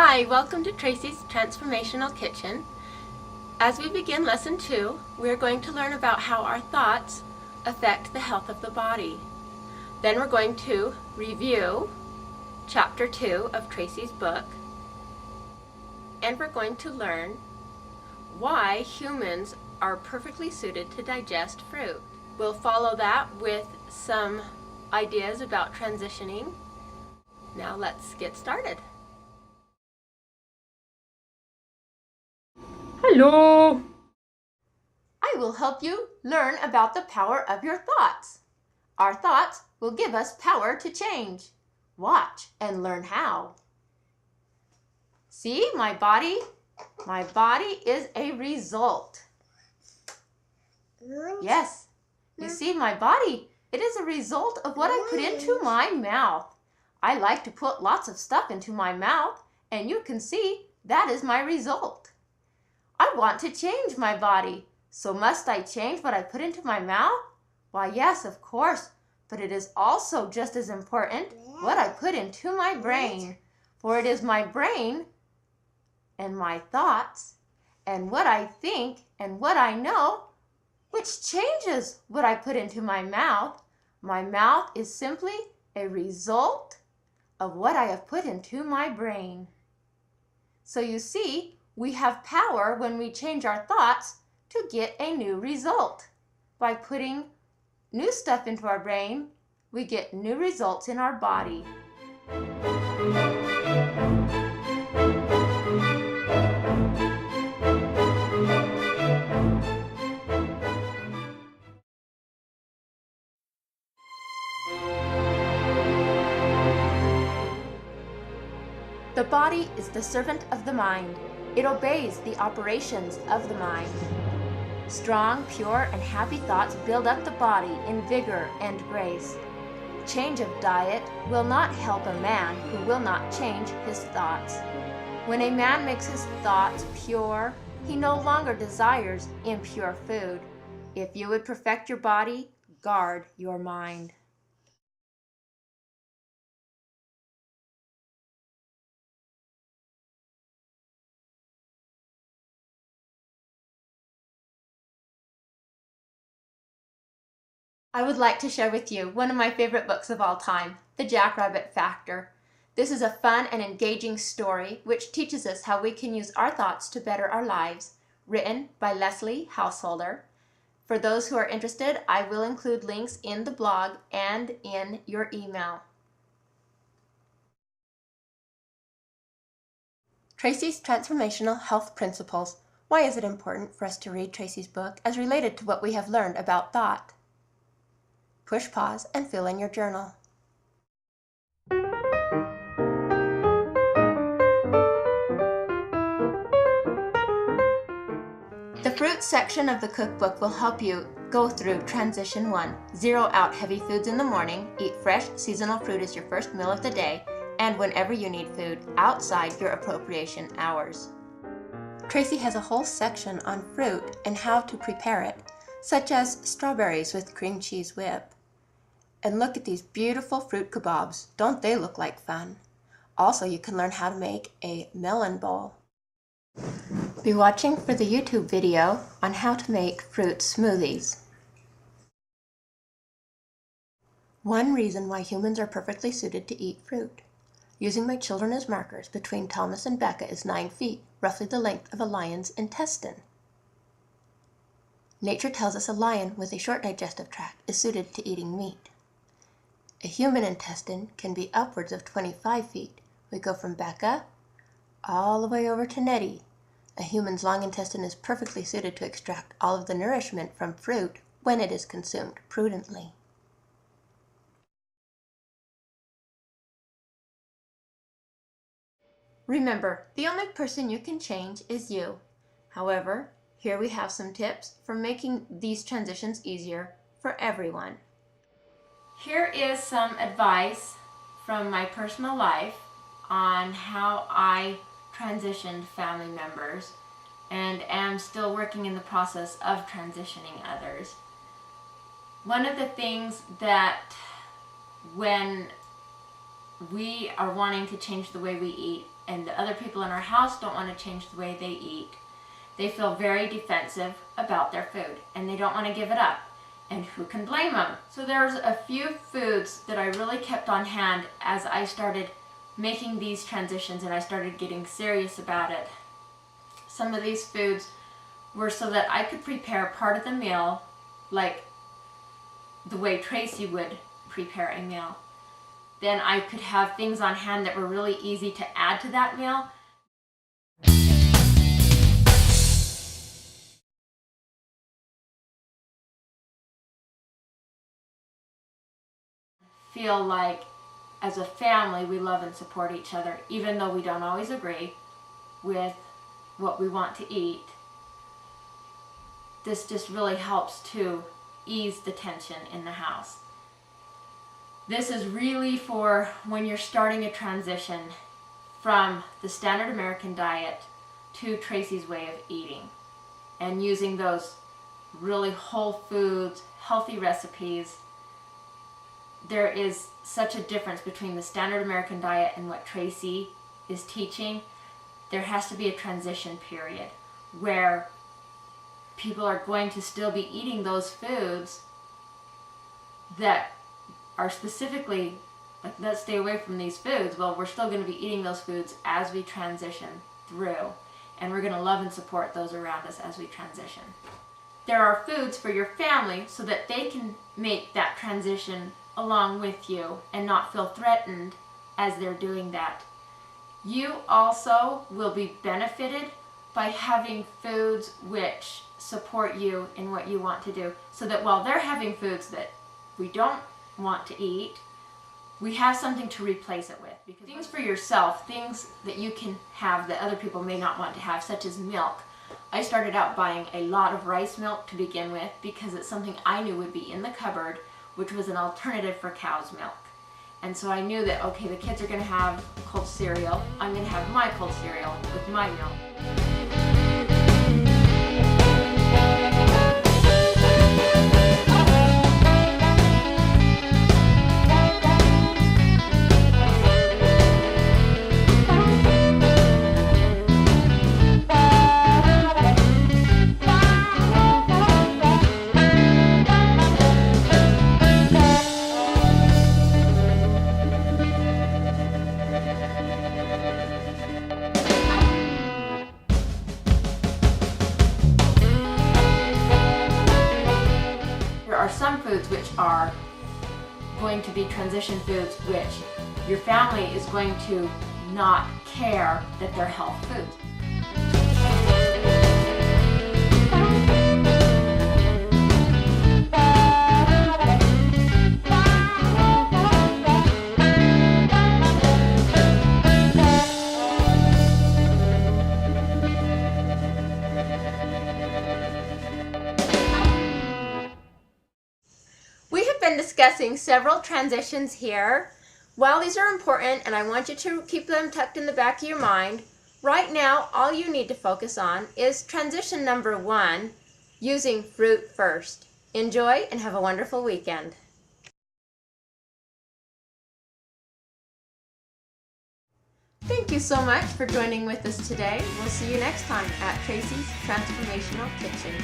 Hi, welcome to Tracy's Transformational Kitchen. As we begin Lesson 2, we're going to learn about how our thoughts affect the health of the body. Then we're going to review Chapter 2 of Tracy's book, and we're going to learn why humans are perfectly suited to digest fruit. We'll follow that with some ideas about transitioning. Now let's get started. Hello! I will help you learn about the power of your thoughts. Our thoughts will give us power to change. Watch and learn how. See, my body is a result. Yes, you see, my body, it is a result of what I put into my mouth. I like to put lots of stuff into my mouth, and you can see that is my result. I want to change my body, so must I change what I put into my mouth? Why, yes, of course, but it is also just as important what I put into my brain, for it is my brain and my thoughts and what I think and what I know which changes what I put into my mouth. My mouth is simply a result of what I have put into my brain. So you see, we have power when we change our thoughts to get a new result. By putting new stuff into our brain, we get new results in our body. The body is the servant of the mind. It obeys the operations of the mind. Strong, pure, and happy thoughts build up the body in vigor and grace. Change of diet will not help a man who will not change his thoughts. When a man makes his thoughts pure, he no longer desires impure food. If you would perfect your body, guard your mind. I would like to share with you one of my favorite books of all time, The Jackrabbit Factor. This is a fun and engaging story which teaches us how we can use our thoughts to better our lives, written by Leslie Householder. For those who are interested, I will include links in the blog and in your email. Tracy's Transformational Health Principles. Why is it important for us to read Tracy's book as related to what we have learned about thought? Push pause and fill in your journal. The fruit section of the cookbook will help you go through Transition 1. Zero out heavy foods in the morning, eat fresh, seasonal fruit as your first meal of the day, and whenever you need food, outside your appropriation hours. Tracy has a whole section on fruit and how to prepare it, such as strawberries with cream cheese whip. And look at these beautiful fruit kebabs. Don't they look like fun? Also, you can learn how to make a melon bowl. Be watching for the YouTube video on how to make fruit smoothies. One reason why humans are perfectly suited to eat fruit. Using my children as markers, between Thomas and Becca is 9 feet, roughly the length of a lion's intestine. Nature tells us a lion with a short digestive tract is suited to eating meat. A human intestine can be upwards of 25 feet. We go from Becca all the way over to Nettie. A human's long intestine is perfectly suited to extract all of the nourishment from fruit when it is consumed prudently. Remember, the only person you can change is you. However, here we have some tips for making these transitions easier for everyone. Here is some advice from my personal life on how I transitioned family members and am still working in the process of transitioning others. One of the things that when we are wanting to change the way we eat and the other people in our house don't want to change the way they eat. They feel very defensive about their food and they don't want to give it up. And who can blame them? So there's a few foods that I really kept on hand as I started making these transitions and I started getting serious about it. Some of these foods were so that I could prepare part of the meal like the way Tracy would prepare a meal. Then I could have things on hand that were really easy to add to that meal. Feel like as a family we love and support each other, even though we don't always agree with what we want to eat. This just really helps to ease the tension in the house. This is really for when you're starting a transition from the standard American diet to Tracy's way of eating and using those really whole foods, healthy recipes. There is such a difference between the standard American diet and what Tracy is teaching. There has to be a transition period where people are going to still be eating those foods that are specifically like, let's stay away from these foods. Well, we're still going to be eating those foods as we transition through, and we're going to love and support those around us as we transition. There are foods for your family so that they can make that transition along with you and not feel threatened as they're doing that. You also will be benefited by having foods which support you in what you want to do, so that while they're having foods that we don't want to eat, we have something to replace it with. Because things for yourself, things that you can have that other people may not want to have, such as milk. I started out buying a lot of rice milk to begin with because it's something I knew would be in the cupboard, which was an alternative for cow's milk. And so I knew that, okay, the kids are going to have cold cereal. I'm going to have my cold cereal with my milk. Some foods which are going to be transition foods which your family is going to not care that they're health foods. Discussing several transitions here. While these are important and I want you to keep them tucked in the back of your mind, right now all you need to focus on is transition number 1, using fruit first. Enjoy and have a wonderful weekend. Thank you so much for joining with us today. We'll see you next time at Tracy's Transformational Kitchen.